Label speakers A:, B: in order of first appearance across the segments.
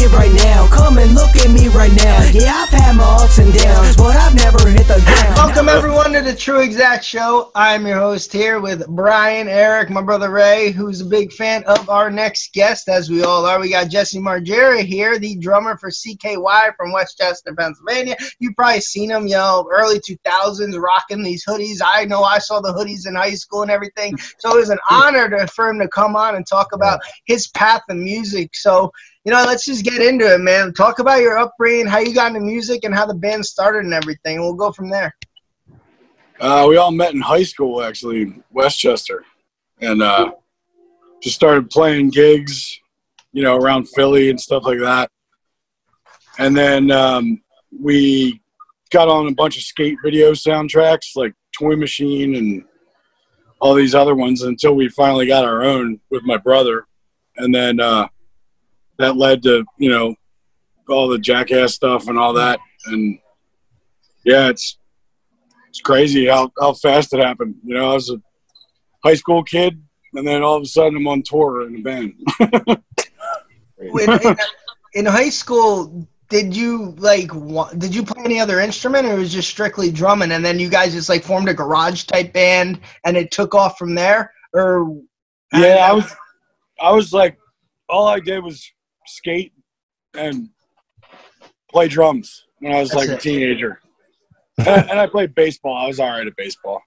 A: me right now. Come and look at me right now. Yeah, I've had my ups and downs, but I've never hit the ground.
B: Welcome everyone to the TruExact Show. I'm your host here with Brian, Eric, my brother Ray, who's a big fan of our next guest, as we all are. We got Jesse Margera here, the drummer for CKY from Westchester, Pennsylvania. You've probably seen him, early 2000s rocking these hoodies. I know I saw the hoodies in high school and everything. So it was an honor for him to come on and talk about his path in music. So, let's just get into it, man. Talk about your upbringing, how you got into music, and how the band started and everything. And we'll go from there.
C: We all met in high school, actually, Westchester, and just started playing gigs, around Philly and stuff like that. And then we got on a bunch of skate video soundtracks like Toy Machine and all these other ones until we finally got our own with my brother. And then that led to, all the Jackass stuff and all that. And yeah, it's crazy how fast it happened. I was a high school kid, and then all of a sudden I'm on tour in a band.
B: In high school, did you play any other instrument, or it was just strictly drumming, and then you guys just formed a garage type band and it took off from there? Or
C: yeah, I was like, all I did was skate and play drums when I was a teenager. And I played baseball. I was all right at baseball.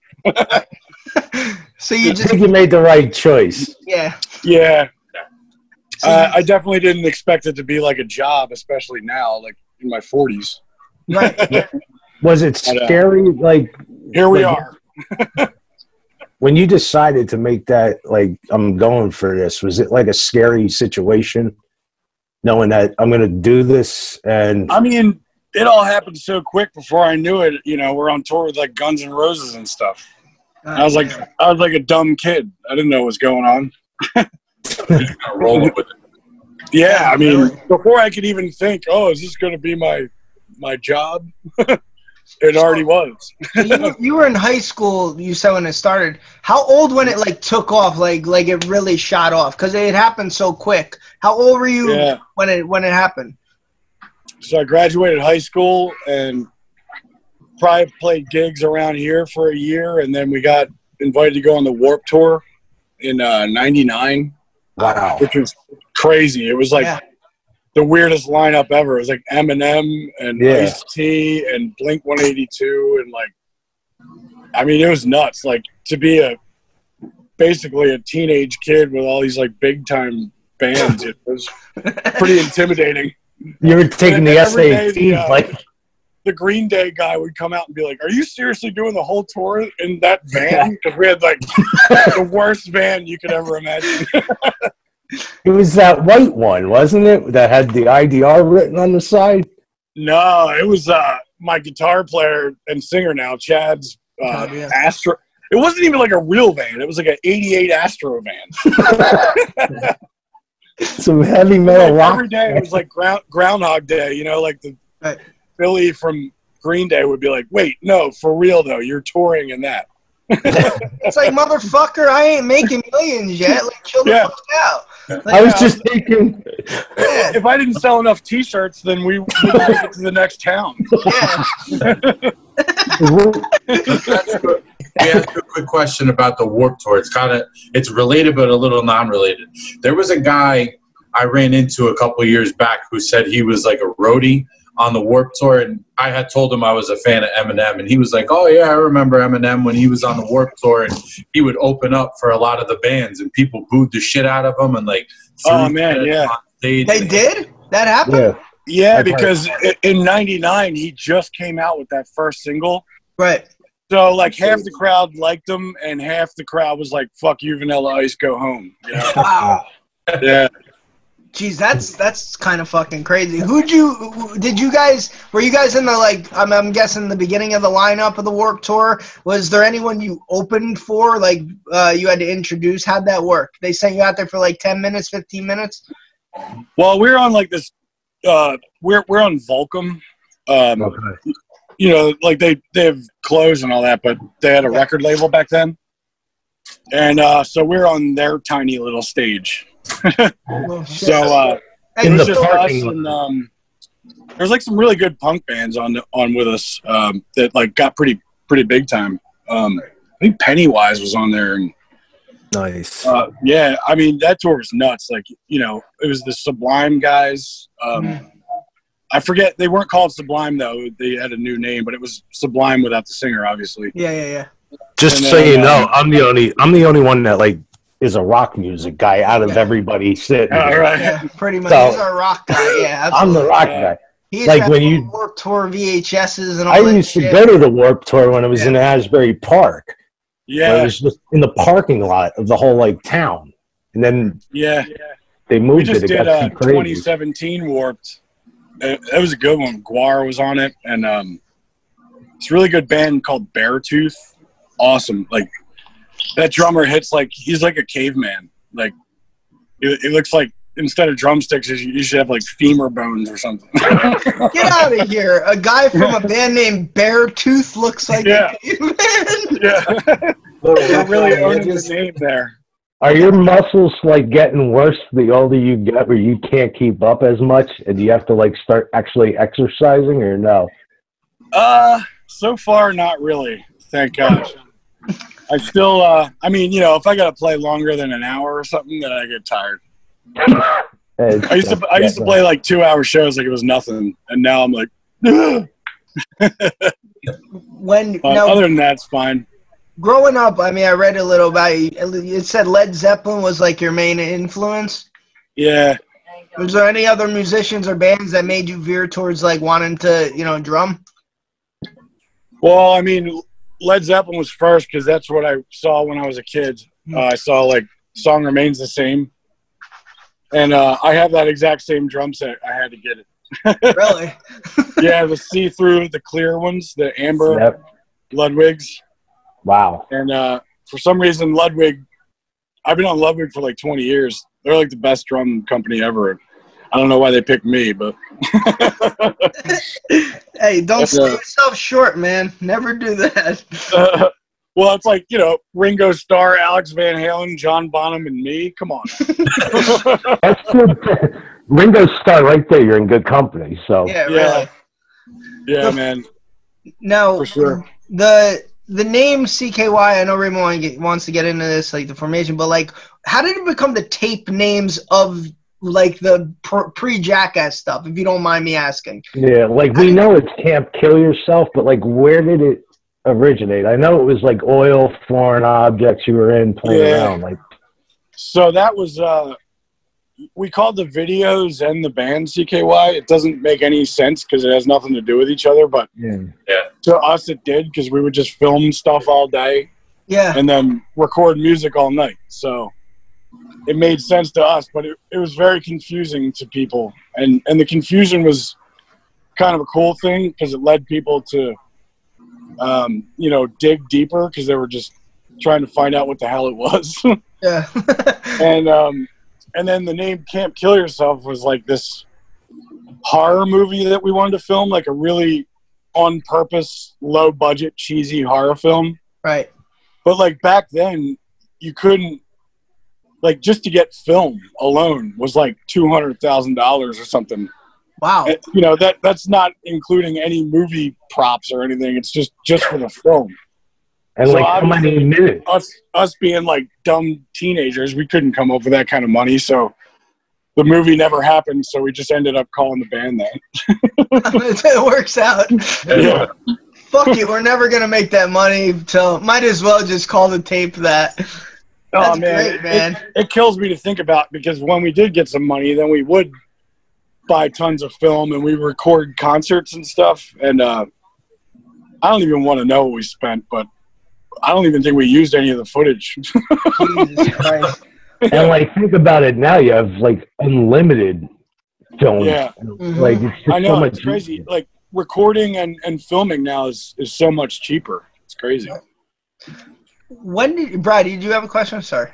B: So
D: I think you made the right choice.
B: Yeah.
C: Yeah. I definitely didn't expect it to be like a job, especially now, like in my 40s.
B: Right.
D: Was it scary?
C: Here we are.
D: When you decided to make that, I'm going for this, was it like a scary situation, knowing that I'm going to do this? And
C: I mean, it all happened so quick before I knew it. We're on tour with Guns N' Roses and stuff. I was like a dumb kid. I didn't know what was going on.
E: Rolling with it.
C: Yeah, I mean, before I could even think, is this going to be my job? It already was.
B: So you were in high school, you said, when it started. How old when it took off, like it really shot off? Because it happened so quick. How old were you when it happened?
C: So I graduated high school and probably played gigs around here for a year, and then we got invited to go on the Warped Tour in '99.
D: Wow.
C: Which was crazy. It was the weirdest lineup ever. It was Eminem and Ice-T and Blink-182 and I mean, it was nuts. To be basically a teenage kid with all these big time bands, it was pretty intimidating.
D: You were taking the SAT,
C: the Green Day guy would come out and be like, "Are you seriously doing the whole tour in that van?" Because we had the worst van you could ever imagine.
D: It was that white one, wasn't it? That had the IDR written on the side?
C: No, it was my guitar player and singer now, Chad's Astro. It wasn't even a real van. It was an '88 Astro van.
D: Some heavy metal rock.
C: Every day it was Groundhog Day, the Billy from Green Day would be like, "Wait, no, for real though, you're touring in that."
B: It's motherfucker, I ain't making millions yet. Chill the fuck out.
D: I was just thinking,
C: if I didn't sell enough T-shirts, then we would make it to the next town.
E: We asked a quick question about the Warped Tour. It's related but a little non-related. There was a guy I ran into a couple years back who said he was a roadie on the Warped Tour, and I had told him I was a fan of Eminem, and he was like, "Oh yeah, I remember Eminem when he was on the Warped Tour, and he would open up for a lot of the bands, and people booed the shit out of him, and
C: oh man, yeah,
B: they did that happen?
C: Yeah, because in '99 he just came out with that first single,
B: right?
C: So half the crowd liked him, and half the crowd was like, "Fuck you, Vanilla Ice, go home."
B: Wow.
C: Yeah.
B: Jeez, that's kind of fucking crazy. Were you guys in the I'm guessing the beginning of the lineup of the Warped Tour? Was there anyone you opened for? You had to introduce? How'd that work? They sent you out there for 10 minutes, 15 minutes?
C: Well, we're on this. We're on Volcom. They have clothes and all that, but they had a record label back then, and so we're on their tiny little stage.
B: Oh,
C: so
B: Hey,
C: It
D: In
C: was
D: the
C: just us
D: parking lot.
C: and there's like some really good punk bands on with us that like got pretty big time. I think Pennywise was on there, and
D: Nice.
C: yeah, I mean that tour was nuts. Like, you know, it was the Sublime guys. I forget, they weren't called Sublime though. They had a new name, but it was Sublime without the singer, obviously.
B: Yeah.
D: Just
C: And
D: so
C: then,
D: you know, I'm the only one that like is a rock music guy out of everybody sitting.
C: All
D: here.
C: right.
B: Yeah, pretty much.
D: So-
B: He's our rock guy. Yeah,
D: I'm
B: absolutely.
D: the rock guy.
B: He used
D: Like
B: to have
D: when
B: all
D: you-
B: the Warped Tour VHSs and all
D: I
B: that
D: used to
B: shit.
D: go to the Warped Tour when I was in Asbury Park. Where it
C: Yeah,
D: was just in the parking lot of the whole like town, and then
C: yeah.
D: they
C: We
D: moved
C: just
D: it. It
C: did
D: got too crazy.
C: 2017 Warped. That was a good one. Guar was on it, and it's a really good band called Beartooth. Awesome. Like, that drummer hits like he's like a caveman. Like, it looks like instead of drumsticks, you should have like femur bones or something.
B: Get out of here! A guy from a band named Beartooth looks like
C: Yeah.
B: a caveman.
C: Yeah, we're really owning the name there.
D: Are your muscles like getting worse the older you get, where you can't keep up as much, and you have to like start actually exercising, or no?
C: So far, not really. Thank gosh. I still, I mean, you know, if I got to play longer than an hour or something, then I get tired. I used to play like 2-hour shows like it was nothing, and now I'm like, ugh. But other than that, it's fine.
B: Growing up, I mean, I read a little about you. It said Led Zeppelin was like your main influence.
C: Yeah.
B: Was there any other musicians or bands that made you veer towards like wanting to, you know, drum?
C: Well, I mean, Led Zeppelin was first because that's what I saw when I was a kid. I saw like Song Remains the Same, and I have that exact same drum set. I had to get it.
B: Really?
C: Yeah, the see-through, the clear ones, the amber Ludwigs.
D: Wow.
C: And for some reason, Ludwig, I've been on Ludwig for like 20 years. They're like the best drum company ever. I don't know why they picked me, but.
B: Hey, don't sell yourself short, man. Never do that.
C: Well, it's like, you know, Ringo Starr, Alex Van Halen, John Bonham, and me. Come on.
D: That's good. Ringo Starr right there. You're in good company. So
B: Yeah, really.
C: Yeah, man.
B: Now,
C: For sure.
B: The name CKY, I know Raymond wants to get into this, like the formation, but like, how did it become the tape names of like the pre-Jackass stuff, if you don't mind me asking?
D: yeah, like we know it's Can't Kill Yourself, but like where did it originate? I know it was like oil, foreign objects you were in playing around. Like,
C: so that was we called the videos and the band CKY. It doesn't make any sense because it has nothing to do with each other, but to us it did, because we would just film stuff all day and then record music all night. So it made sense to us, but it was very confusing to people, and the confusion was kind of a cool thing because it led people to you know, dig deeper because they were just trying to find out what the hell it was.
B: Yeah.
C: And then the name Can't Kill Yourself was like this horror movie that we wanted to film, like a really on purpose, low budget, cheesy horror film.
B: Right.
C: But like back then you couldn't, like, just to get film alone was like $200,000 or something.
B: Wow.
C: And, you know, that's not including any movie props or anything. It's just for the film.
D: and
C: So
D: like how many minutes?
C: Us being like dumb teenagers, we couldn't come up with that kind of money. So the movie never happened. So we just ended up calling the band that.
B: It works out.
C: Yeah.
B: Fuck it, we're never gonna make that money, so might as well just call the tape that. That's great, man.
C: It kills me to think about, because when we did get some money, then we would buy tons of film and we record concerts and stuff. And I don't even want to know what we spent, but I don't even think we used any of the footage.
B: Jesus Christ.
D: And like think about it now, you have like unlimited film.
C: Yeah.
D: Like it's just
C: I know,
D: so much
C: it's crazy. Like recording and filming now is so much cheaper. It's crazy.
B: Brad, did you have a question? Sorry.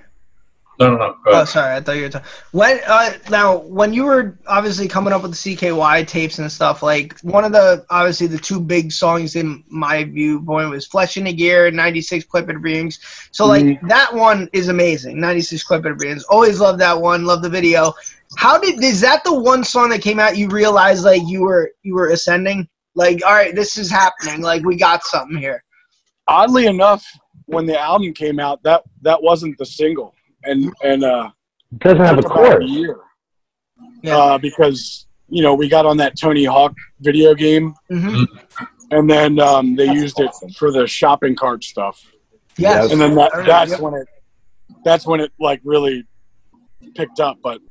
E: No. Go
B: Oh,
E: ahead.
B: sorry. I thought you were talking. When you were obviously coming up with the CKY tapes and stuff, like one of obviously the two big songs in my viewpoint was Flesh in a Gear, 96 Clip It Rings. So like that one is amazing. 96 Clip It Rings. Always love that one. Love the video. Is that the one song that came out you realized like you were ascending? Like, all right, this is happening. Like, we got something here.
C: Oddly enough, when the album came out, that wasn't the single, and
D: It doesn't have a
C: about
D: chorus.
C: a year.
B: Yeah.
C: Because we got on that Tony Hawk video game, and then they used it for the shopping cart stuff.
B: Yes.
C: And then that's when it like really picked up. But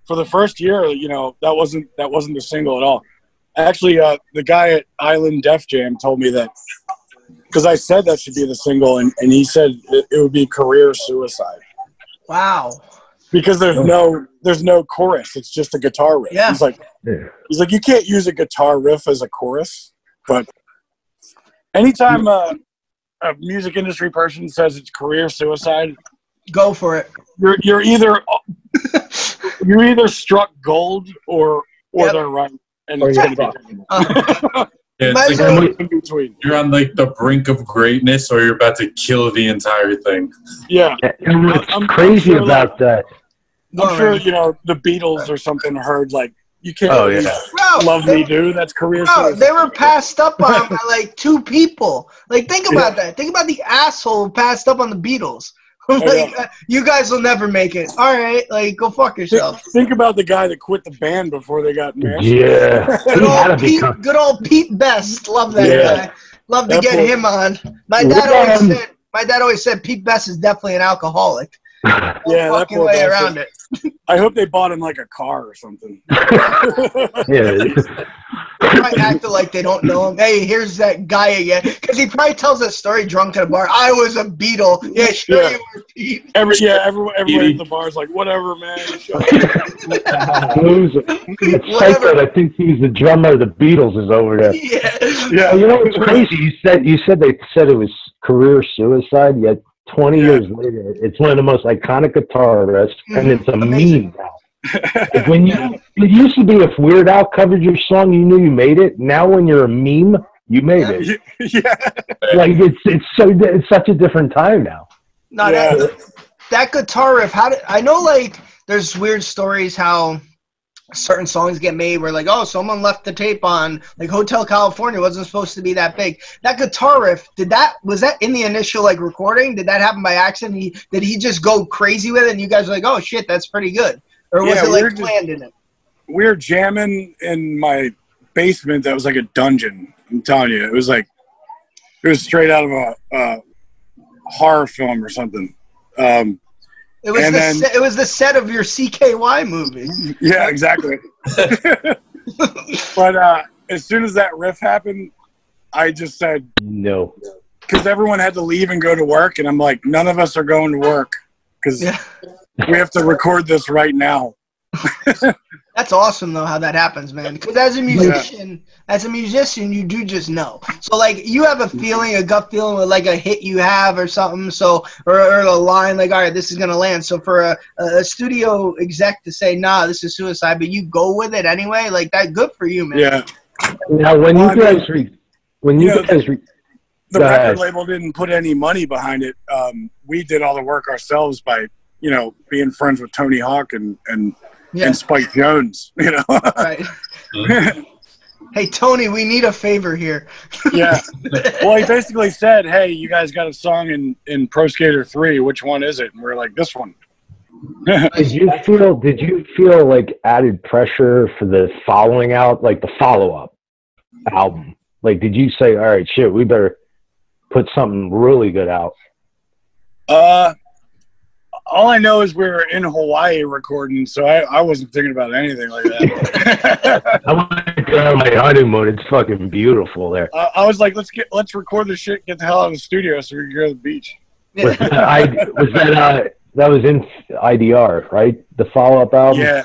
C: for the first year, that wasn't the single at all. Actually, the guy at Island Def Jam told me that, because I said that should be the single, and he said it would be career suicide.
B: Wow.
C: Because there's no chorus. It's just a guitar riff.
B: Yeah.
C: He's like, you can't use a guitar riff as a chorus. But anytime a music industry person says it's career suicide,
B: go for it.
C: You're either struck gold or they're right, and it's going to be.
E: Yeah, it's like in between. You're on like the brink of greatness, or you're about to kill the entire thing.
C: Yeah,
D: I'm crazy sure about that.
C: I'm sure the Beatles or something heard like, you can't love me, dude. That's career suicide.
B: They were passed up on by like 2 people. Like, think about that. Think about the asshole who passed up on the Beatles. Like, you guys will never make it. All right, like, go fuck yourself.
C: Think about the guy that quit the band before they got married.
D: Yeah.
B: Good old Pete Best. Love that guy. Love to get him on. My dad always said Pete Best is definitely an alcoholic.
C: Yeah,
B: that poor way around it.
C: I hope they bought him like a car or something.
B: They might act like they don't know him. Hey, here's that guy again. Because he probably tells that story drunk at a bar. I was a Beatle. Yeah, sure you were, Pete.
C: Everyone at the bar is like, whatever, man.
D: Loser. I think he's the drummer of the Beatles is over there.
B: Yeah.
D: You know what's crazy? You said they said it was career suicide, yet 20 years later, it's one of the most iconic guitar riffs, and it's a meme now. It used to be if Weird Al covered your song, you knew you made it. Now, when you're a meme, you made it. Like it's such a different time now.
B: No, that guitar riff. I know? Like, there's weird stories how certain songs get made where like, oh, someone left the tape on, like Hotel California wasn't supposed to be that big. That guitar riff, was that in the initial like recording? Did that happen by accident? Did he just go crazy with it and you guys were like, oh shit, that's pretty good? Or was it like planned in it?
C: We were jamming in my basement that was like a dungeon. I'm telling you, it was straight out of a horror film or something.
B: It was the set of your CKY movie.
C: Yeah, exactly. But as soon as that riff happened, I just said
D: no,
C: because everyone had to leave and go to work, and I'm like, none of us are going to work because we have to record this right now.
B: That's awesome though how that happens, man. Because as a musician, you do just know. So like you have a gut feeling with like a hit you have or something. So or a line like, all right, this is gonna land. So for a studio exec to say, nah, this is suicide, but you go with it anyway, like that, good for you, man.
D: Yeah. Now when you guys
C: the record label didn't put any money behind it. We did all the work ourselves by being friends with Tony Hawk and Spike Jones,
B: Right. Hey, Tony, we need a favor here.
C: Yeah. Well, he basically said, hey, you guys got a song in Pro Skater 3. Which one is it? And we're like, this one.
D: Did you feel like added pressure for the following out, like the follow-up album? Like, did you say, all right, shit, we better put something really good out?
C: All I know is we were in Hawaii recording, so I wasn't thinking about anything like that.
D: I went there on my honeymoon. It's fucking beautiful there.
C: I was like, let's record this shit, get the hell out of the studio so we can go to the beach.
D: That was in IDR, right? The follow-up album?
C: Yeah.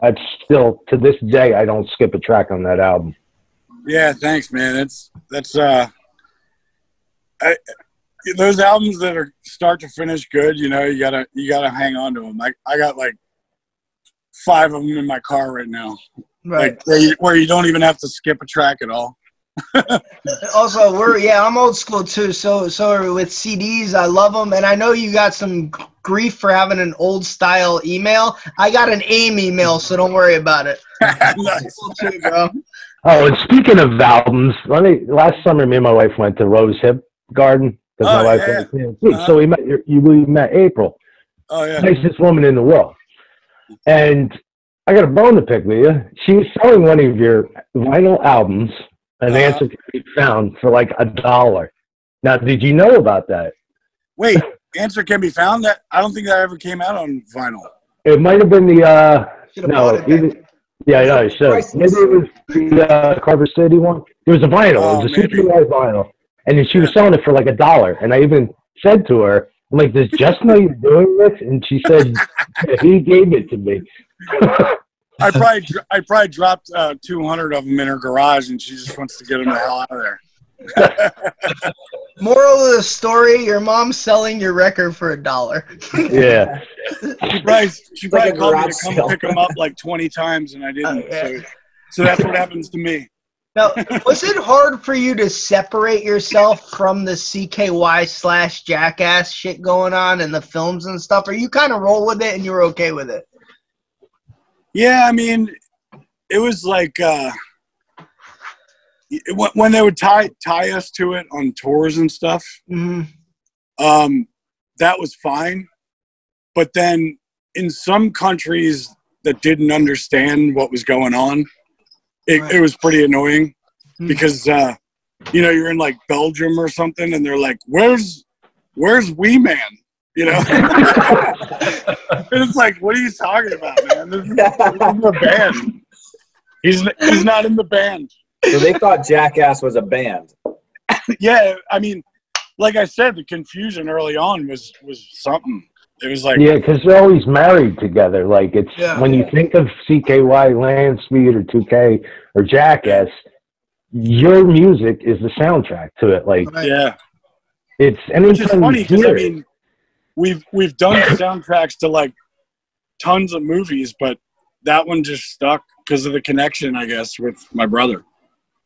D: That's still, to this day, I don't skip a track on that album.
C: Yeah, thanks, man. Those albums that are start to finish good, you gotta hang on to them. I got like 5 of them in my car right now,
B: right?
C: Like where you don't even have to skip a track at all.
B: Also, I'm old school too. So with CDs, I love them, and I know you got some grief for having an old style email. I got an AIM email, so don't worry about it.
C: Nice.
B: Too, bro.
D: Oh, and speaking of albums, last summer me and my wife went to Rose Hip Garden because my wife went there. So we met April.
C: Oh yeah,
D: nicest woman in the world. And I got a bone to pick with you. She was selling one of your vinyl albums, An Answer Can Be Found, for like $1. Now, did you know about that?
C: Wait, Answer Can Be Found? That I don't think that ever came out on vinyl.
D: It might have been the yeah, I know. So maybe it was the Carver City one. It was a vinyl. It was a CKY vinyl, and then she was selling it for like $1. And I even said to her, I'm like, does Jess know you're doing this? And she said, yeah, he gave it to me.
C: I probably dropped 200 of them in her garage, and she just wants to get them the hell out of there.
B: Moral of the story: your mom's selling your record for $1.
D: Yeah.
C: She probably called me to come pick them up like 20 times, and I didn't. So that's what happens to me.
B: Now, was it hard for you to separate yourself from the CKY/Jackass shit going on and the films and stuff? Or you kind of roll with it and you were okay with it?
C: Yeah, I mean, it was like when they would tie us to it on tours and stuff.
B: Mm-hmm.
C: That was fine, but then in some countries that didn't understand what was going on, it was pretty annoying because you're in like Belgium or something, and they're like, "Where's Wee Man?" You know, and it's like, what are you talking about, man? This is a band. He's not in the band.
F: So they thought Jackass was a band.
C: Yeah, I mean, like I said, the confusion early on was something. It was like,
D: yeah, because they're always married together. Like when you think of CKY, Land Speed, or 2K, or Jackass, your music is the soundtrack to it. Like, it's
C: which is funny because I mean, we've done soundtracks to like tons of movies, but that one just stuck because of the connection, I guess, with my brother.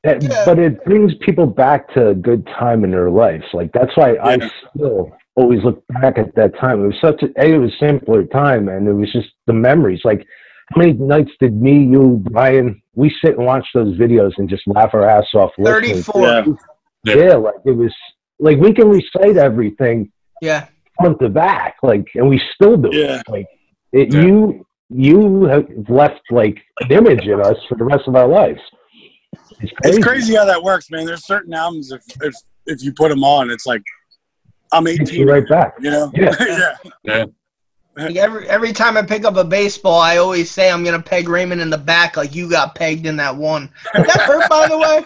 D: But it brings people back to a good time in their lives. Like that's why I still always look back at that time. It was it was a simpler time, and it was just the memories. Like how many nights did me, you, Brian, we sit and watch those videos and just laugh our ass off listening?
B: 34.
D: Yeah, like it was like we can recite everything.
B: Yeah.
D: Front to back, like, and we still do it. Like you have left like an image in us for the rest of our lives.
C: It's crazy how that works, man. There's certain albums if you put them on, it's like I'm 18
D: right back.
C: You know?
E: Yeah.
B: Like every time I pick up a baseball, I always say I'm gonna peg Raymond in the back like you got pegged in that one. Did that hurt, by the way?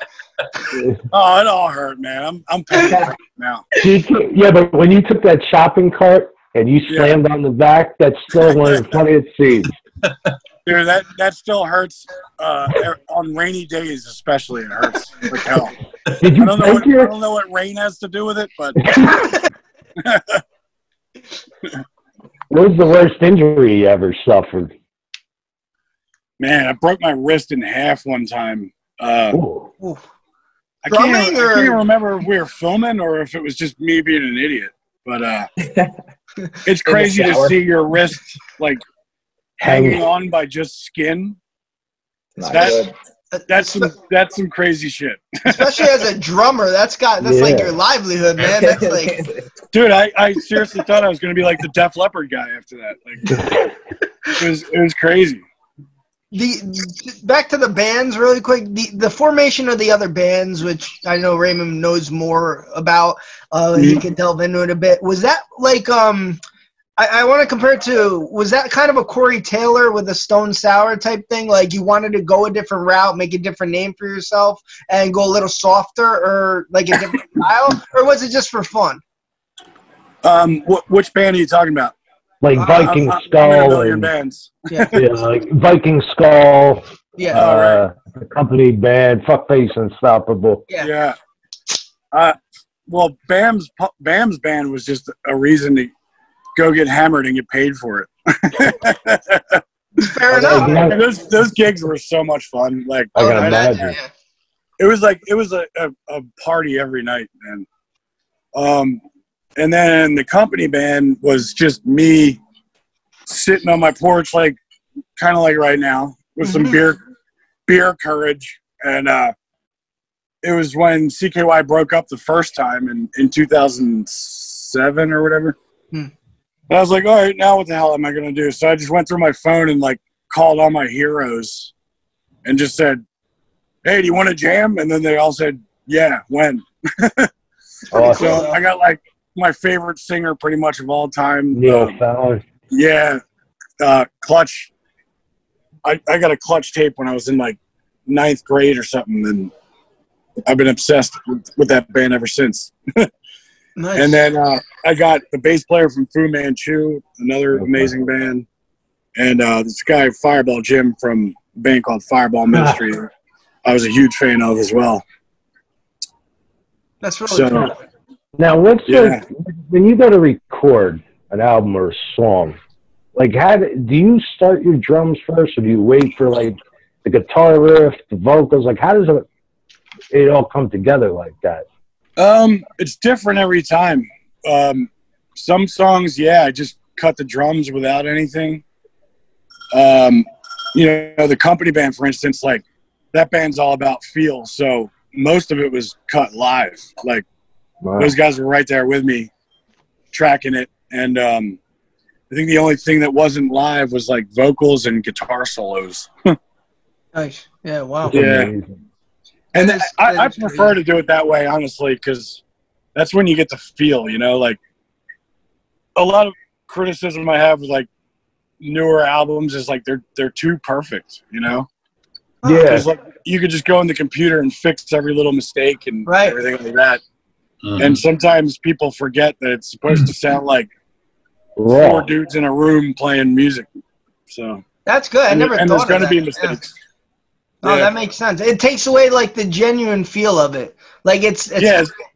C: Oh, it all hurt, man. I'm pegged right now.
D: Yeah, but when you took that shopping cart and you slammed on the back, that's still one of the funniest scenes.
C: Dude, that still hurts on rainy days, especially. It hurts like hell. I don't know what rain has to do with it, but
D: what was the worst injury you ever suffered?
C: Man, I broke my wrist in half one time. I
B: Drumming
C: can't remember if we were filming or if it was just me being an idiot. But it's crazy to see your wrist like hanging on by just skin. That's some crazy shit.
B: Especially as a drummer, that's like your livelihood, man. That's like,
C: dude, I seriously thought I was gonna be like the Def Leppard guy after that. Like, it was crazy.
B: Back to the bands really quick. The formation of the other bands, which I know Raymond knows more about, he can delve into it a bit. Was that like I want to compare it to, was that kind of a Corey Taylor with a Stone Sour type thing? Like you wanted to go a different route, make a different name for yourself, and go a little softer or like a different style? Or was it just for fun?
C: Which band are you talking about?
D: Like Viking Skull and bands. Like Viking Skull.
C: Yeah.
D: The company band, Fuckface Unstoppable.
B: Yeah.
C: Well, Bam's band was just a reason to go get hammered and get paid for it.
B: Fair enough.
C: And those gigs were so much fun. Like
D: I can imagine.
C: it was a party every night, man. And then the company band was just me sitting on my porch, like kind of like right now, with some beer courage. And it was when CKY broke up the first time in 2007 or whatever. And I was like, all right, now what the hell am I going to do? So I just went through my phone and like called all my heroes and just said, hey, do you want to jam? And then they all said, yeah, when?
D: Awesome.
C: So I got like my favorite singer pretty much of all time.
D: Neil Fallon.
C: Yeah. Clutch. I got a Clutch tape when I was in like 9th grade or something, and I've been obsessed with that band ever since.
B: Nice.
C: And then I got the bass player from Fu Manchu, another amazing band, and this guy Fireball Jim from a band called Fireball Ministry. I was a huge fan of as well.
B: That's really cool.
D: Now, what's like when you go to record an album or a song? Like, do you start your drums first, or do you wait for like the guitar riff, the vocals? Like, how does it all come together like that?
C: It's different every time. Some songs, I just cut the drums without anything. You know, the company band, for instance, like that band's all about feel. So most of it was cut live. Like those guys were right there with me tracking it. And, I think the only thing that wasn't live was like vocals and guitar solos.
B: Nice. Yeah. Wow.
C: Yeah. And I prefer to do it that way, honestly, because that's when you get the feel, you know, like a lot of criticism I have with like newer albums is like they're too perfect, you know?
D: Yeah.
C: Because like you could just go in the computer and fix every little mistake and everything like that. And sometimes people forget that it's supposed to sound like 4 dudes in a room playing music. So
B: that's good. I never thought of that.
C: And there's going to be mistakes.
B: Oh, that makes sense. It takes away like the genuine feel of it. Like it's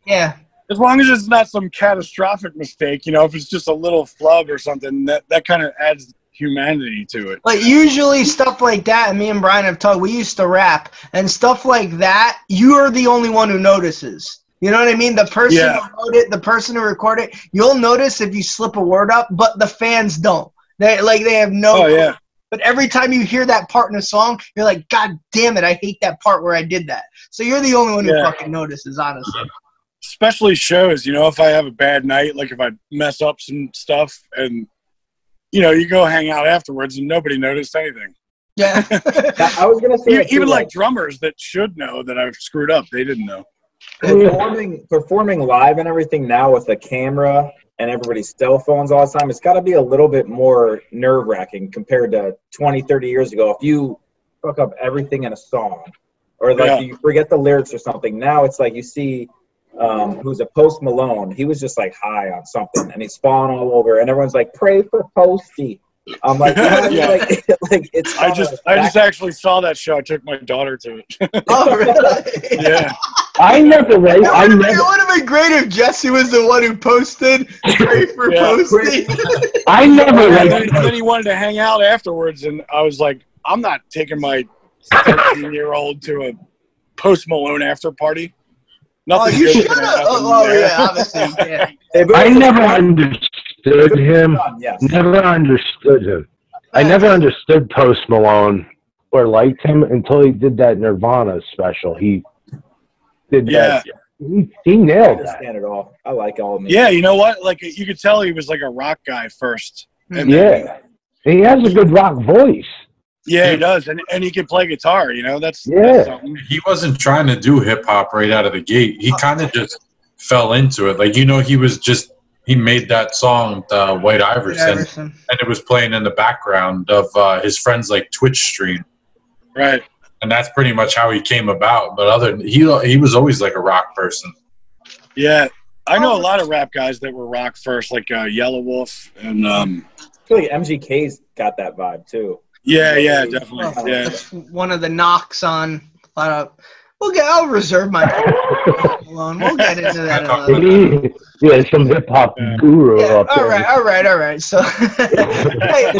B: yeah.
C: As long as it's not some catastrophic mistake, you know, if it's just a little flub or something, that kind of adds humanity to it.
B: Like usually stuff like that, and me and Brian have talked, we used to rap, and stuff like that, you are the only one who notices. You know what I mean? The person who wrote it, the person who recorded it, you'll notice if you slip a word up, but the fans don't. They have no clue. But every time you hear that part in a song, you're like, God damn it, I hate that part where I did that. So you're the only one who fucking notices, honestly.
C: Especially shows, you know, if I have a bad night, like if I mess up some stuff and, you know, you go hang out afterwards and nobody noticed anything.
B: Yeah.
F: I was going to say
C: even like drummers that should know that I've screwed up, they didn't know.
F: Performing live and everything now with the camera and everybody's cell phones all the time, it's got to be a little bit more nerve-wracking compared to 20, 30 years ago. If you fuck up everything in a song or like you forget the lyrics or something, now it's like you see who's a Post Malone. He was just like high on something and he's falling all over and everyone's like, pray for Posty. I'm like, like it's.
C: I just actually saw that show. I took my daughter to it.
B: Oh, really?
C: Yeah.
D: I never.
B: It would have been great if Jesse was the one who posted "Pray for Posty."
D: I never.
C: Then he wanted to hang out afterwards, and I was like, I'm not taking my 13-year-old to a Post Malone after party. Nothing.
B: You should have. Obviously. Yeah.
D: I never understood him. Never understood him. I never understood Post Malone or liked him until he did that Nirvana special. He did that. He nailed that.
F: It all. I like all of them.
C: Yeah, you know what? Like you could tell he was like a rock guy first.
D: And he has a good rock voice.
C: Yeah, he does, and he can play guitar. You know, that's something.
E: He wasn't trying to do hip hop right out of the gate. He kind of just fell into it. Like, you know, he made that song, White Iverson, and it was playing in the background of his friend's like Twitch stream.
C: Right.
E: And that's pretty much how he came about. But he was always like a rock person.
C: Yeah, I know a lot of rap guys that were rock first, like Yellow Wolf and.
F: I feel like MGK's got that vibe too.
C: Yeah, definitely. Yeah,
B: that's one of the knocks on a I'll reserve my alone. We'll get into that in a little bit.
D: Yeah, some hip hop guru up
B: All
D: there.
B: right. So, hey,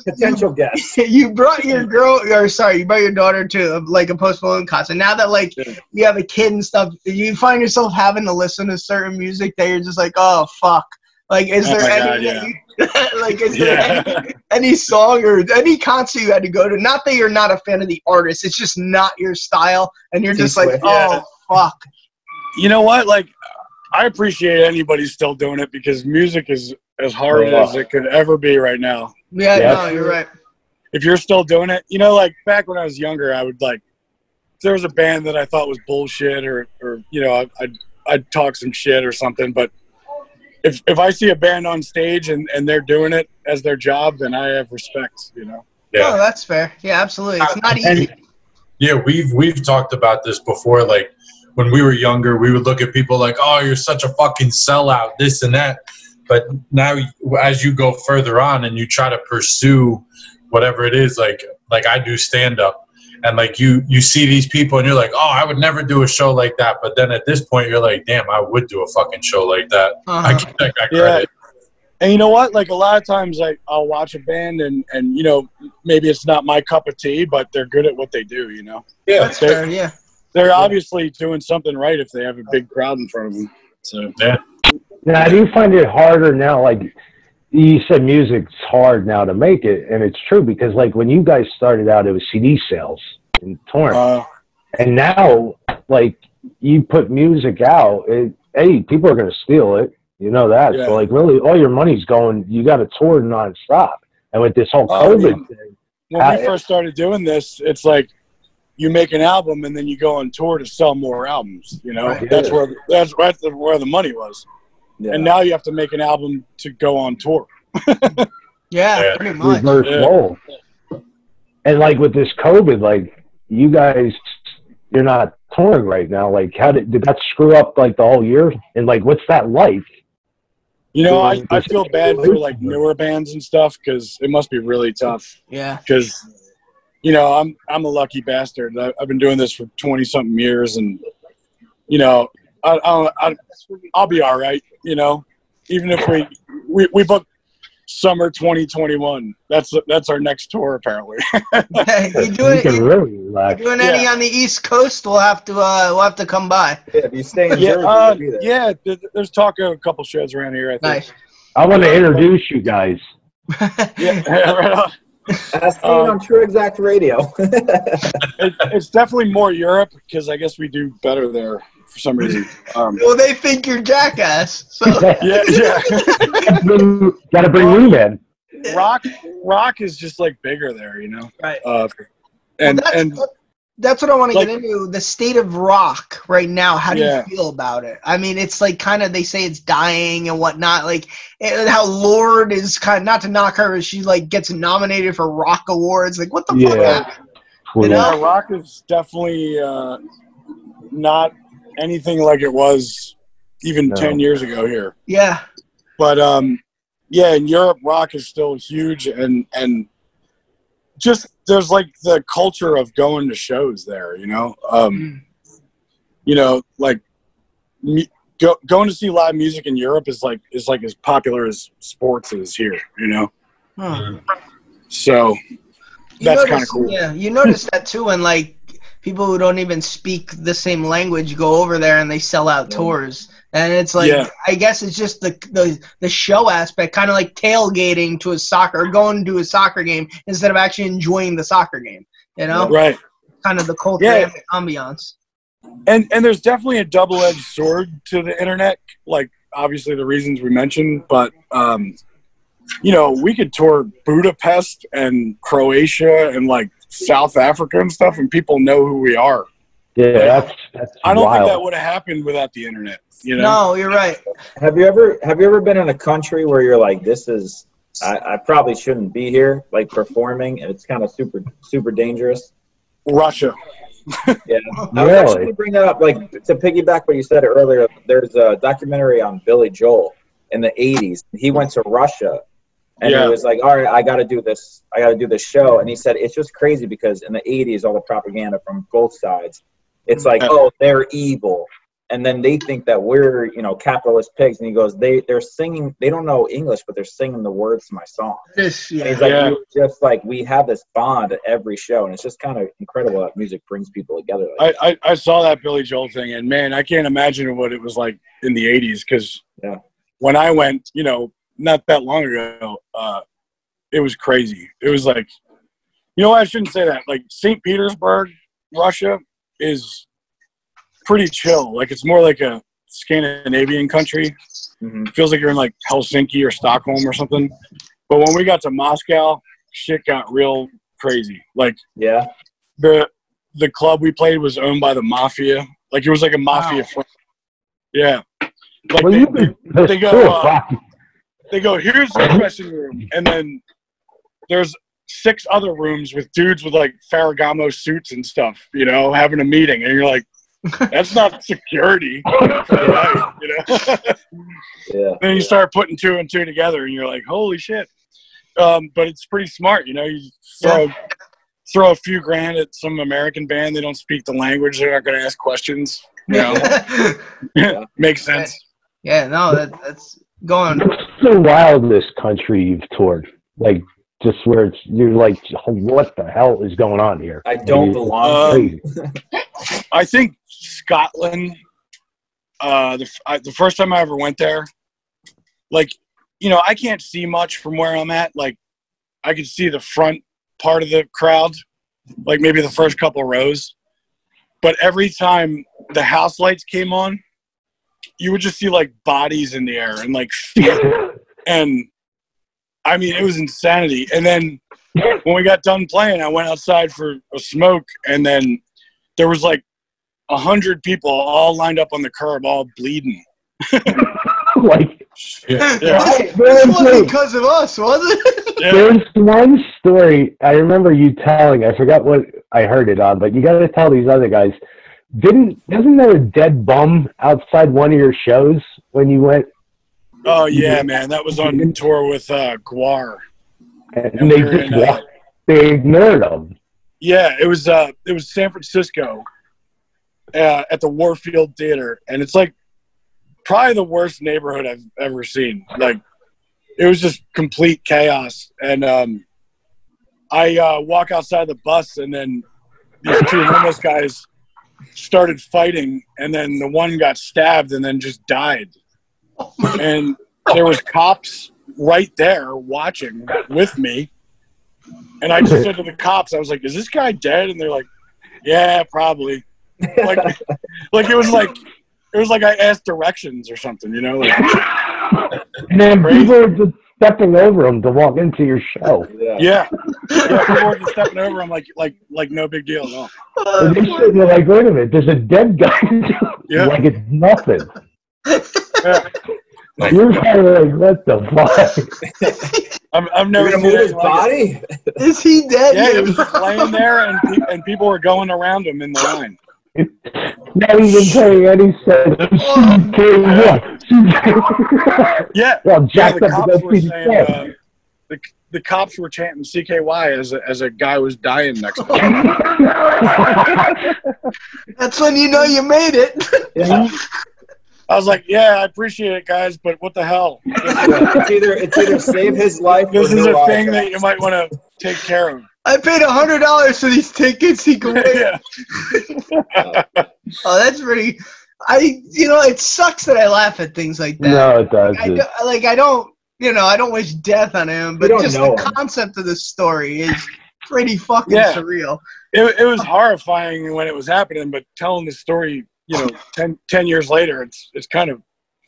F: potential guest.
B: You brought your you brought your daughter to like a Post Malone concert. Now that like you have a kid and stuff, do you find yourself having to listen to certain music that you're just like, oh fuck? Like, is there any song or any concert you had to go to? Not that you're not a fan of the artist, it's just not your style, and you're just like, oh fuck.
C: You know what? Like, I appreciate anybody still doing it because music is as hard as it could ever be right now.
B: Yeah, no, you're right.
C: If you're still doing it, you know, like back when I was younger, I would like, if there was a band that I thought was bullshit or you know, I'd talk some shit or something, but if I see a band on stage and they're doing it as their job, then I have respect, you know?
B: Yeah. Oh, that's fair. Yeah, absolutely. It's not easy.
E: Yeah, we've talked about this before. Like, when we were younger, we would look at people like, oh, you're such a fucking sellout, this and that. But now as you go further on and you try to pursue whatever it is, like I do stand-up, and like you see these people and you're like, oh, I would never do a show like that. But then at this point, you're like, damn, I would do a fucking show like that. I give that guy credit.
C: And you know what? Like, a lot of times I'll watch a band and you know, maybe it's not my cup of tea, but they're good at what they do, you know?
E: Yeah.
B: That's fair, yeah.
C: They're obviously doing something right if they have a big crowd in front of them. So
D: Now, I do find it harder now. Like you said, music's hard now to make it, and it's true because like when you guys started out, it was CD sales and torrent, and now like you put music out, hey, people are gonna steal it. You know that.
C: Yeah.
D: So like really, all your money's going. You got to tour nonstop, and with this whole COVID thing,
C: when we first started doing this, it's like, you make an album and then you go on tour to sell more albums. You know,
B: Right.
C: that's where the money was.
F: Yeah.
C: And now you have to make an album to go on tour.
B: Yeah, pretty much.
D: reverse role. And like with this COVID, like you guys, you're not touring right now. Like, did that screw up like the whole year? And like, what's that like?
C: You know, I feel bad for like newer bands and stuff because it must be really tough.
B: Yeah.
C: Because, you know, I'm a lucky bastard. I've been doing this for 20-something years, and you know, I'll be all right. You know, even if we book summer 2021. That's our next tour apparently.
B: You doing any on the East Coast? We'll have to come by.
F: Yeah, if you stay in Jersey, you'll be there.
C: Yeah. There's talk of a couple shows around here. I think.
B: Nice.
D: I want to introduce you guys.
C: Yeah, right on.
F: Ask me on TruExact Radio.
C: It's definitely more Europe because I guess we do better there for some reason.
B: Well, they think you're Jackass. So.
C: Yeah.
D: Got to bring room in.
C: Rock is just like bigger there, you know.
B: Right. That's what I want to
C: like,
B: get into. The state of rock right now. How do you feel about it? I mean, it's like kind of, they say it's dying and whatnot. Like how Lorde is kind of, not to knock her, she like gets nominated for rock awards. Like what the fuck happened?
D: Cool.
B: You know?
C: Rock is definitely not anything like it was even 10 years ago here.
B: Yeah.
C: But yeah, in Europe, rock is still huge, and just there's like the culture of going to shows there, you know. You know, like going to see live music in Europe is like as popular as sports is here, you know. So that's kind of cool.
B: Yeah, you notice that too when like people who don't even speak the same language go over there and they sell out tours. And it's like, I guess it's just the show aspect, kind of like tailgating to a soccer, or going to a soccer game instead of actually enjoying the soccer game, you know?
C: Right.
B: Kind of the culture and the ambiance.
C: And there's definitely a double-edged sword to the internet, like obviously the reasons we mentioned, but you know, we could tour Budapest and Croatia and like South Africa and stuff, and people know who we are.
D: Yeah, that's
C: I don't
D: wild.
C: think that would have happened without the internet. You know?
B: No, you're right.
F: Have you ever been in a country where you're like, this is, I probably shouldn't be here, like performing, and it's kind of super dangerous?
C: Russia.
F: Yeah. I was actually going to bring that up, like to piggyback what you said earlier. There's a documentary on Billy Joel in the 80s. He went to Russia, and he was like, all right, I got to do this show. And he said, it's just crazy because in the 80s, all the propaganda from both sides it's like, oh, they're evil. And then they think that we're, you know, capitalist pigs. And he goes, they're singing, they don't know English, but they're singing the words to my song.
B: This, yeah.
F: And he's like, we were just like, we have this bond at every show. And it's just kind of incredible that music brings people together. Like
C: I saw that Billy Joel thing, and man, I can't imagine what it was like in the 80s. Because when I went, you know, not that long ago, it was crazy. It was like, you know what, I shouldn't say that. Like St. Petersburg, Russia is pretty chill. Like it's more like a Scandinavian country. It feels like you're in like Helsinki or Stockholm or something. But when we got to Moscow, shit got real crazy. Like the club we played was owned by the mafia. Like it was like a mafia. Yeah. Like they go, here's the dressing room, and then there's 6 other rooms with dudes with like Ferragamo suits and stuff, you know, having a meeting, and you're like, that's not security. Right, you know? Then you start putting 2 and 2 together, and you're like, holy shit. But it's pretty smart, you know. You throw a few grand at some American band. They don't speak the language. They're not going to ask questions. You know, makes sense.
B: Yeah, no, that's going.
D: What's the wildest country you've toured? Like, just where you're like, what the hell is going on here?
F: I don't belong.
C: I think Scotland. The first time I ever went there, like, you know, I can't see much from where I'm at. Like, I could see the front part of the crowd, like maybe the first couple rows. But every time the house lights came on, you would just see like bodies in the air and like feet. And I mean, it was insanity. And then when we got done playing, I went outside for a smoke, and then there was like 100 people all lined up on the curb, all bleeding.
D: Like,
B: This wasn't because of us, was it?
D: There's one story I remember you telling. I forgot what I heard it on, but you got to tell these other guys. Wasn't there a dead bum outside one of your shows when you went?
C: Oh yeah, man, that was on tour with Guar.
D: And they ignored them.
C: Yeah, it was San Francisco at the Warfield Theater, and it's like probably the worst neighborhood I've ever seen. Like, it was just complete chaos. And I walk outside the bus, and then these 2 homeless guys started fighting, and then the one got stabbed and then just died. And there was cops right there watching with me. And I just said to the cops, I was like, is this guy dead? And they're like, yeah, probably. Like it was like I asked directions or something, you know? Like,
D: and then people were just stepping over them to walk into your show.
C: Yeah, people were just stepping over them like no big deal at all.
D: And they said, you're like, wait a minute, there's a dead guy. Like it's nothing. You're kind of like, what the fuck?
C: I've never seen
F: his body.
B: Is he dead?
C: Yeah, he was just laying there, and people were going around him in the line.
D: Not even paying any sense.
C: Yeah.
D: Well,
C: the cops were saying, the cops were chanting CKY as a guy was dying next to him.
B: That's when you know you made it.
C: Yeah. I was like, yeah, I appreciate it, guys, but what the hell?
F: It's either save his life.
C: This is a thing that you might want to take care of.
B: I paid $100 for these tickets. He can win.
C: Yeah.
B: Oh, that's pretty. It sucks that I laugh at things like that.
D: No, it does.
B: I don't wish death on him, but just the concept of the story is pretty fucking surreal.
C: It was horrifying when it was happening, but telling the story, 10 years later, it's kind of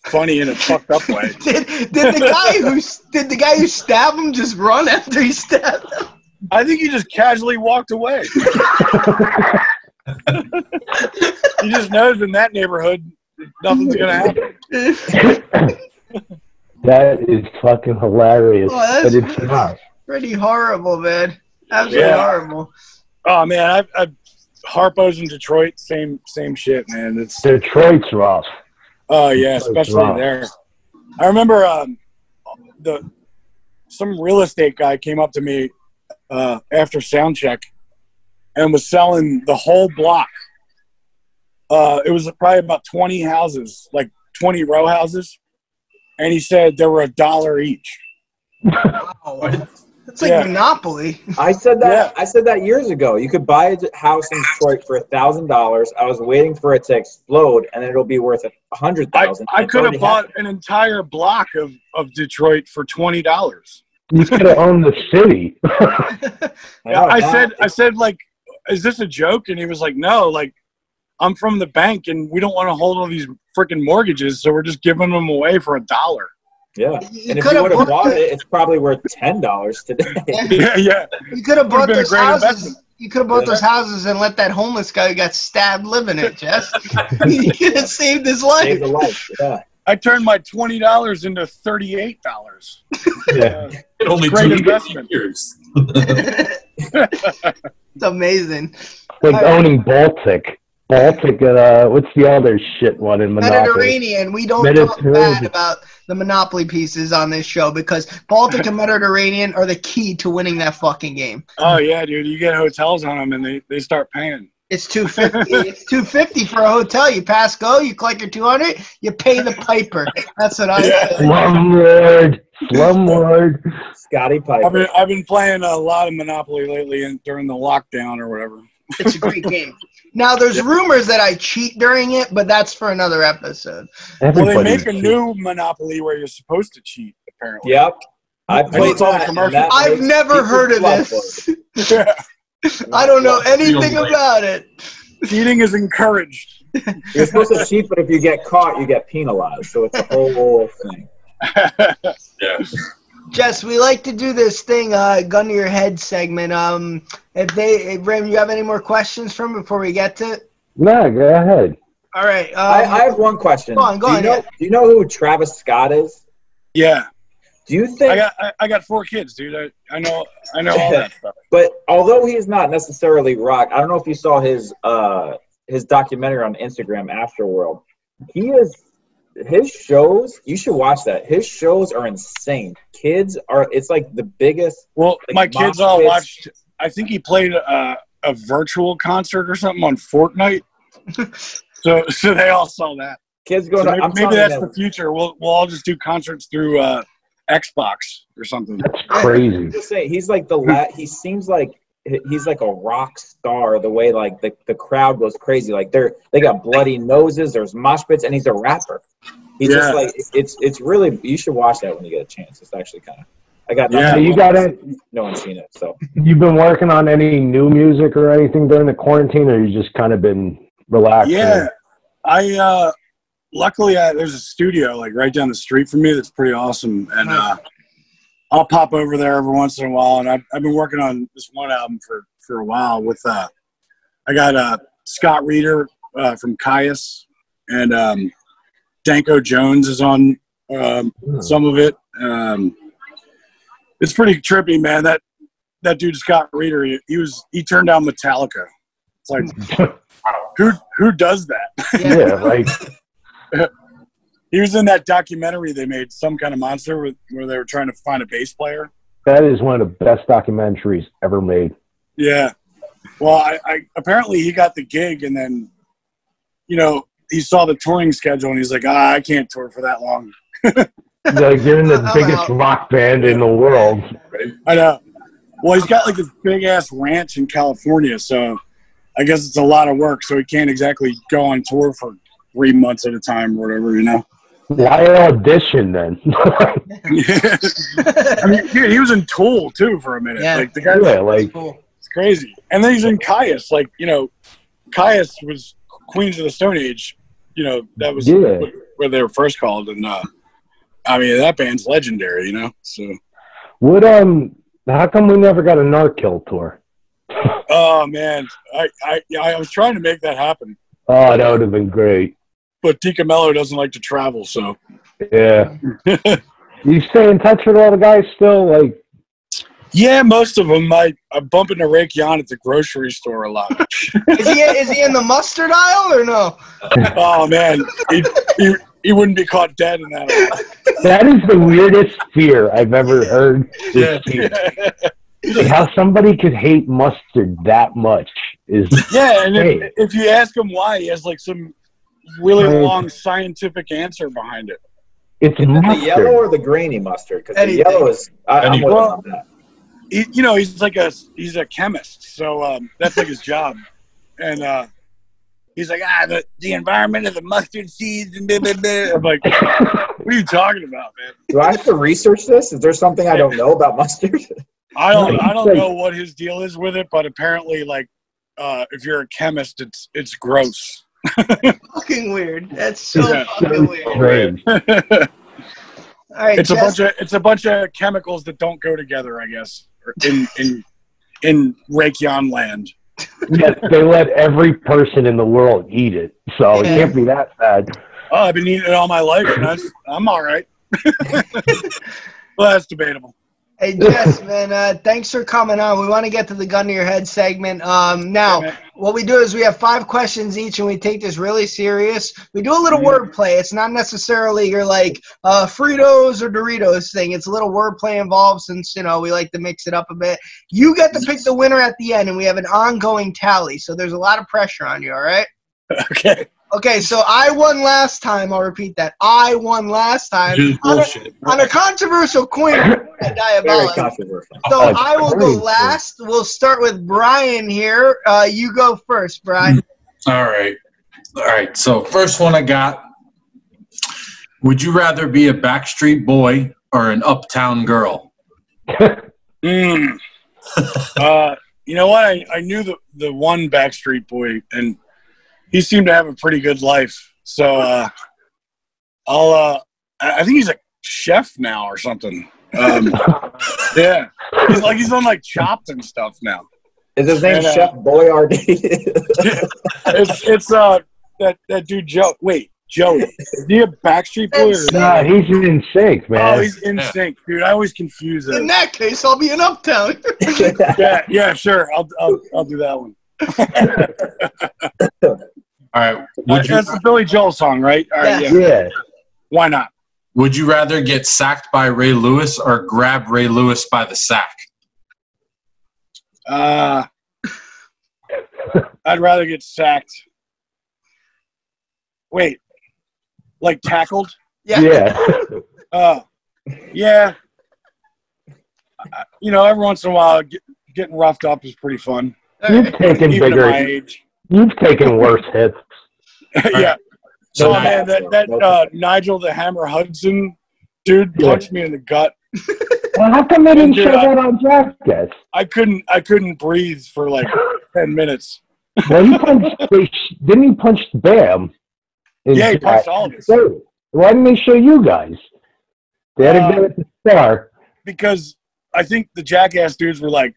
C: funny in a fucked up way.
B: Did the guy who stabbed him just run after he stabbed him?
C: I think he just casually walked away. He just knows in that neighborhood nothing's gonna happen.
D: That is fucking hilarious, but it's not.
B: Pretty horrible, man. Absolutely horrible.
C: Oh man, I've Harpo's in Detroit, same shit, man. It's
D: Detroit's rough.
C: Oh yeah, especially there. I remember some real estate guy came up to me after sound check and was selling the whole block It was probably about 20 houses, like 20 row houses. And he said there were $1 each.
B: Wow. It's like Monopoly.
F: I said that. Yeah. I said that years ago. You could buy a house in Detroit for $1,000. I was waiting for it to explode, and it'll be worth $100,000.
C: I could have bought an entire block of Detroit for $20.
D: You could have owned the city.
C: I said, like, is this a joke? And he was like, no, like, I'm from the bank, and we don't want to hold all these freaking mortgages, so we're just giving them away for $1.
F: Yeah, and if you would have bought it, it's probably worth $10 today.
C: Yeah.
B: You could have bought those houses. You could have bought those houses and let that homeless guy who got stabbed live in it, Jess. You could have saved his life.
F: Saved a life. Yeah.
C: I turned my $20 into $38.
D: Yeah,
E: it only
C: great
E: took
C: investment.
E: Years.
B: It's amazing.
D: Like owning Baltic. Baltic, what's the other shit one in Monopoly?
B: Mediterranean. We don't talk bad about the Monopoly pieces on this show because Baltic and Mediterranean are the key to winning that fucking game.
C: Oh yeah, dude. You get hotels on them and they start paying.
B: It's $250. It's $250 for a hotel. You pass go, you collect your $200, you pay the piper. That's what I say.
D: Slumlord.
F: Scotty Piper.
C: I've been playing a lot of Monopoly lately during the lockdown or whatever.
B: It's a great game. Now, there's rumors that I cheat during it, but that's for another episode.
C: Well, they make a new Monopoly where you're supposed to cheat, apparently.
F: Yep. I played that.
B: I've never heard of this.
C: Yeah.
B: I don't know anything about it.
C: Cheating is encouraged.
F: You're supposed to cheat, but if you get caught, you get penalized. So it's a whole thing.
E: Yeah.
B: Jess, we like to do this thing, gun to your head segment. If Ram, you have any more questions from before we get to it?
D: No, go ahead.
B: All right.
F: I have one question.
B: Go on.
F: Do you know who Travis Scott is?
C: Yeah.
F: Do you think
C: I got 4 kids, dude? I know all that stuff.
F: But although he's not necessarily rock, I don't know if you saw his documentary on Instagram, Afterworld. His shows, you should watch that. His shows are insane. It's like the biggest.
C: Well,
F: like,
C: my kids all watched. I think he played a virtual concert or something on Fortnite. so they all saw that.
F: Kids going.
C: Maybe that's the future. We'll all just do concerts through Xbox or something.
D: That's crazy.
F: I'm just saying, he's like he seems like he's like a rock star. The way like the crowd goes crazy. Like they got bloody noses. There's mosh pits, and he's a rapper. He's just like it's really. You should watch that when you get a chance. It's actually kind of. I got.
C: Yeah,
D: you got it.
F: No one's seen it, so.
D: You've been working on any new music or anything during the quarantine, or you just kind of been relaxing?
C: Yeah, I luckily there's a studio like right down the street from me that's pretty awesome, and I'll pop over there every once in a while. And I've been working on this one album for a while with I got Scott Reeder from CKY, and Danko Jones is on some of it. It's pretty trippy, man. That dude Scott Reeder, he turned down Metallica. It's like who does that?
D: Yeah, like
C: he was in that documentary they made, Some Kind of Monster, where they were trying to find a bass player.
D: that is one of the best documentaries ever made.
C: Yeah. Well, I apparently he got the gig, and then he saw the touring schedule, and he's like, I can't tour for that long.
D: Like, you're in the biggest rock band in the world.
C: I know. Well, he's got like this big ass ranch in California, so I guess it's a lot of work. So he can't exactly go on tour for 3 months at a time or whatever,
D: Why audition then?
C: Yeah. I mean, dude, he was in Tool too for a minute.
B: Yeah.
C: Like the guy, it's crazy. And then he's in CKY. Like, CKY was Queens of the Stone Age. That was where they were first called, and I mean, that band's legendary. So.
D: What how come we never got a Narkill tour?
C: Oh man, I was trying to make that happen.
D: Oh, that would have been great.
C: But Tika Mello doesn't like to travel, so.
D: Yeah. You stay in touch with all the guys still? Like.
C: Yeah, most of them. I bump into Ray Kian at the grocery store a lot.
B: Is he in the mustard aisle or no?
C: Oh man, he wouldn't be caught dead in that.
D: That is the weirdest fear I've ever heard.
C: Yeah.
D: How somebody could hate mustard that much is
C: Yeah, and if you ask him why, he has like some really long scientific answer behind it.
D: It's
F: the yellow or the grainy mustard? Because the yellow is I'm with him on that.
C: He's a chemist, so that's like his job, and he's like, the environment of the mustard seeds and blah, blah, blah. I'm like, what are you talking about, man?
F: Do I have to research this? Is there something I don't know about mustard?
C: I don't know what his deal is with it, but apparently, like, if you're a chemist, it's gross.
B: Fucking weird. That's so fucking weird. All right,
C: it's a bunch of chemicals that don't go together, I guess, in Raytheon land.
D: Yes, they let every person in the world eat it, so it can't be that bad.
C: Oh, I've been eating it all my life, and I'm all right. Well, that's debatable.
B: Hey, Jess, man, thanks for coming on. We want to get to the gun to your head segment. Now, what we do is we have 5 questions each, and we take this really serious. We do a little wordplay. It's not necessarily your, like, Fritos or Doritos thing. It's a little wordplay involved since, you know, we like to mix it up a bit. You get to pick the winner at the end, and we have an ongoing tally, so there's a lot of pressure on you, all right?
C: Okay.
B: Okay, so I won last time. I'll repeat that. I won last time on a controversial coin.
F: Very controversial.
B: So I will go last. We'll start with Brian here. You go first, Brian.
E: All right. So first one I got. Would you rather be a Backstreet Boy or an Uptown Girl?
C: You know what? I knew the one Backstreet Boy, and he seemed to have a pretty good life. So I think he's a chef now or something. Yeah, he's on like Chopped and stuff now.
F: Is his name Chef Boyardee?
C: it's that dude Joe. Wait, Joey. Is he a Backstreet Boy?
D: Nah, he's in sync, man.
C: Oh, he's in sync, dude. I always confuse it.
B: In that case, I'll be in Uptown.
C: yeah, sure. I'll do that one.
E: All right.
C: That's the Billy Joel song, right? All right,
D: Yeah.
C: Why not?
E: Would you rather get sacked by Ray Lewis or grab Ray Lewis by the sack?
C: I'd rather get sacked. Wait, like tackled?
D: Yeah.
C: Yeah. You know, every once in a while, getting roughed up is pretty fun.
D: You've taken
C: Even
D: bigger.
C: at my age.
D: You've taken worse hits.
C: Yeah. So man, that Nigel the Hammer Hudson dude punched me in the gut.
D: Well, how come they didn't show that on Jackass?
C: I couldn't breathe for like 10 minutes.
D: Well, didn't he punch Bam?
C: Yeah, he punched all of us.
D: Why didn't they show you guys? They had to go at the start.
C: Because I think the Jackass dudes were like,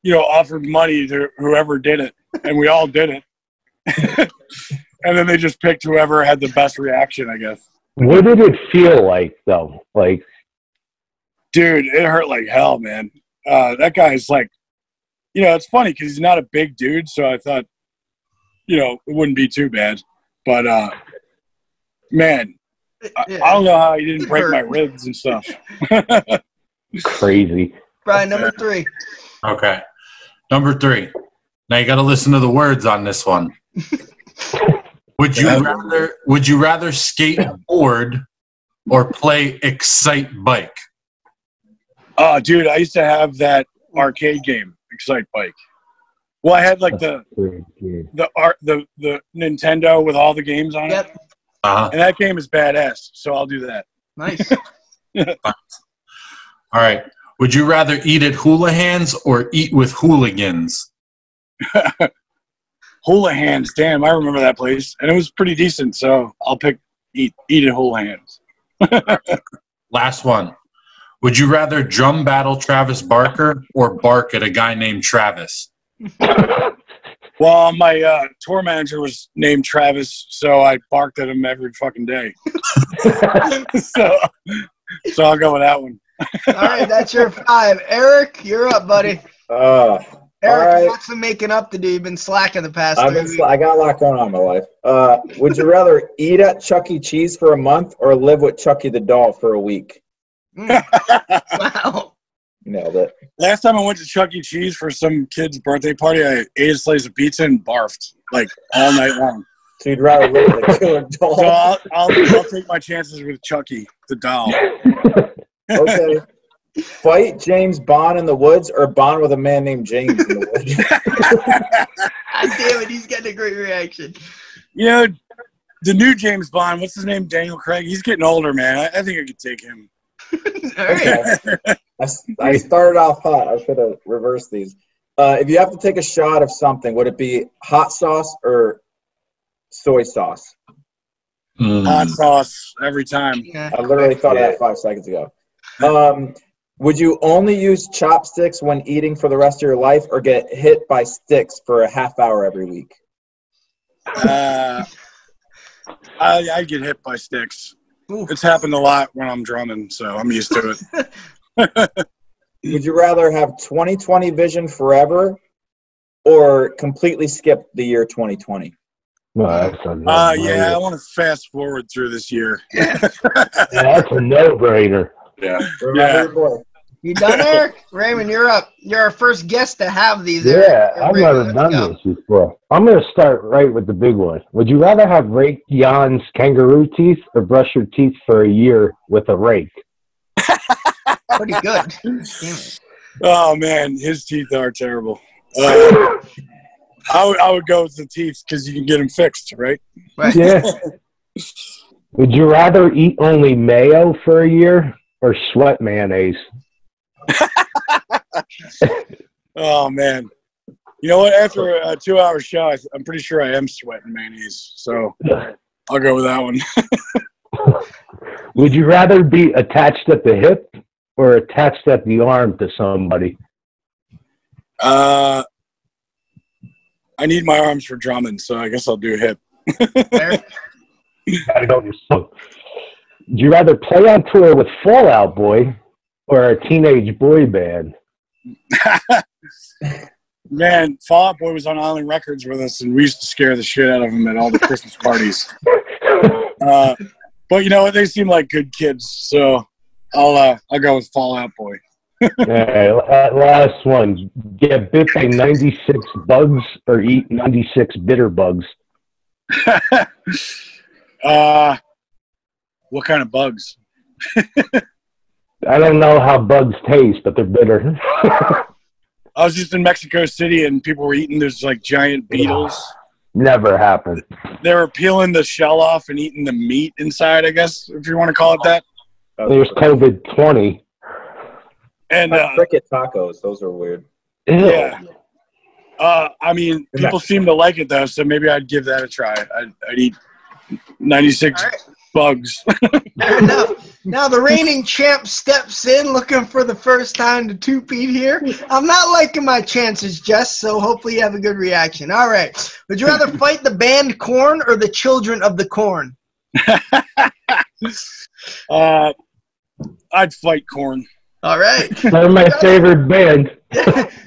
C: you know, offered money to whoever did it, and we all did it. And then they just picked whoever had the best reaction, I guess.
D: What did it feel like, though? Like,
C: dude, it hurt like hell, man. That guy's like, you know, it's funny because he's not a big dude, so I thought, you know, it wouldn't be too bad. But, man, I don't know how he didn't break my ribs and stuff.
D: crazy.
B: Brian, number 3.
E: Okay. Number 3. Now you got to listen to the words on this one. Would you rather skateboard or play Excite Bike?
C: Oh, dude, I used to have that arcade game, Excite Bike. Well, I had like the Nintendo with all the games on it.
E: Uh-huh.
C: And that game is badass, so I'll do that.
B: Nice.
E: All right. Would you rather eat at Houlihan's or eat with hooligans?
C: Houlihan's, damn, I remember that place. And it was pretty decent, so I'll pick eat at Houlihan's.
E: Last one. Would you rather drum battle Travis Barker or bark at a guy named Travis?
C: Well, my tour manager was named Travis, so I barked at him every fucking day. So I'll go with that one.
B: All right, that's your 5. Eric, you're up, buddy. Eric, you got some making up to do. You've been slacking the past 3 weeks.
F: I got a lot going on in my life. Would you rather eat at Chuck E. Cheese for a month or live with Chucky the doll for a week?
B: Wow.
F: Nailed it.
C: Last time I went to Chuck E. Cheese for some kid's birthday party, I ate a slice of pizza and barfed like all night long.
F: So you'd rather live with a killer doll.
C: So I'll take my chances with Chucky, the doll.
F: Okay. Fight James Bond in the woods or bond with a man named James in the woods?
B: God damn it, he's getting a great reaction.
C: You know, the new James Bond, what's his name? Daniel Craig. He's getting older, man. I think I could take him.
B: All right.
F: I started off hot. I should have reversed these. If you have to take a shot of something, would it be hot sauce or soy sauce?
C: Hot sauce every time.
B: Yeah.
F: I literally thought of that 5 seconds ago. Would you only use chopsticks when eating for the rest of your life or get hit by sticks for a half hour every week?
C: I get hit by sticks. It's happened a lot when I'm drumming, so I'm used to it.
F: Would you rather have 20/20 vision forever or completely skip the year 2020?
D: Well, that's
C: yeah, I want to fast forward through this year.
D: Yeah, that's a no-brainer.
C: Yeah.
F: Remember your boy.
B: You done, Eric? Raymond, you're up. You're our first guest to have these.
D: Yeah,
B: Eric.
D: I've
B: Raymond,
D: never
B: let's
D: done
B: go.
D: this before. I'm going to start right with the big one. Would you rather have raked Jan's kangaroo teeth or brush your teeth for a year with a rake?
B: Pretty good. Damn it.
C: Oh, man, his teeth are terrible. I would go with the teeth because you can get them fixed, right?
B: Right.
D: Yeah. Would you rather eat only mayo for a year or sweat mayonnaise?
C: Oh, man. You know what? After a 2-hour show, I'm pretty sure I am sweating mayonnaise. So I'll go with that one.
D: Would you rather be attached at the hip or attached at the arm to somebody?
C: I need my arms for drumming, so I guess I'll do hip.
B: Eric?
D: Gotta go yourself. Would you rather play on tour with Fall Out Boy or a teenage boy band?
C: Man, Fall Out Boy was on Island Records with us, and we used to scare the shit out of him at all the Christmas parties. But you know what? They seem like good kids, so I'll go with Fall Out Boy.
D: Last one. Get bit by 96 bugs or eat 96 bitter bugs?
C: What kind of bugs?
D: I don't know how bugs taste, but they're bitter.
C: I was just in Mexico City, and people were eating those like giant beetles.
D: Never happened.
C: They were peeling the shell off and eating the meat inside, I guess, if you want to call it that.
D: There's COVID-20.
C: And
F: cricket tacos, those are weird.
D: Ew.
C: yeah. I mean, people seem to like it, though, so maybe I'd give that a try. I'd eat 96 bugs.
B: Fair enough. Now the reigning champ steps in, looking for the first time to two-peat here. I'm not liking my chances, Jess, so hopefully you have a good reaction. All right. Would you rather fight the band Korn or the Children of the Corn?
C: I'd fight Korn.
B: All right.
D: They're my favorite band.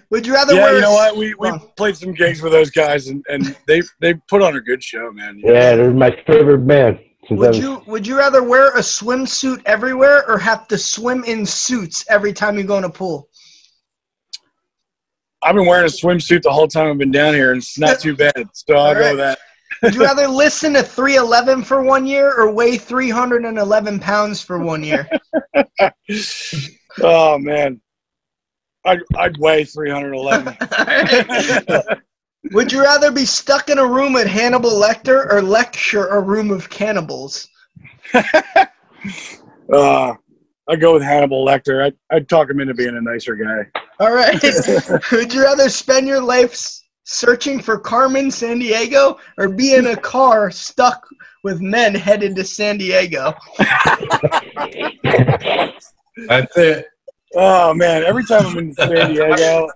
B: Would you rather
C: Yeah,
B: wear
C: you know what? We played some gigs with those guys, and they put on a good show, man.
D: Yeah, they're my favorite band.
B: Would you rather wear a swimsuit everywhere or have to swim in suits every time you go in a pool?
C: I've been wearing a swimsuit the whole time I've been down here, and it's not too bad. So I'll go with that.
B: Would you rather listen to 311 for 1 year or weigh 311 pounds for 1 year?
C: Oh, man. I'd weigh 311.
B: Would you rather be stuck in a room with Hannibal Lecter or lecture a room of cannibals?
C: I'd go with Hannibal Lecter. I'd talk him into being a nicer guy.
B: All right. Would you rather spend your life searching for Carmen Sandiego or be in a car stuck with men headed to San Diego?
E: That's it.
C: Oh, man. Every time I'm in San Diego,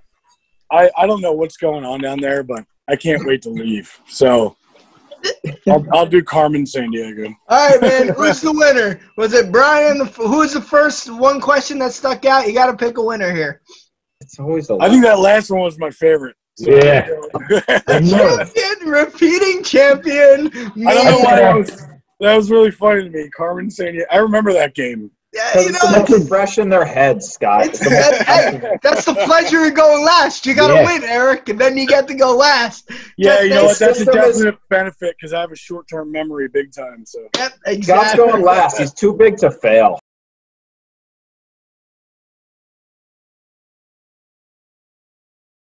C: I don't know what's going on down there, but I can't wait to leave. So I'll do Carmen Sandiego.
B: All right, man. Who's the winner? Was it Brian? Who was the first one question that stuck out? You got to pick a winner here.
F: It's always
C: I think that last one was my favorite. So
D: Yeah.
B: Champion, repeating champion.
C: I don't know why that was really funny to me. Carmen Sandiego. I remember that game.
B: Yeah, you know,
F: It's fresh in their heads, Scott.
B: that's the pleasure of going last. You got to win, Eric, and then you get to go last.
C: Yeah, you know what? That's a
F: system is-
C: definite benefit because I have a short-term memory big time. So.
B: Yep, exactly.
F: Scott's going last. He's too big to fail.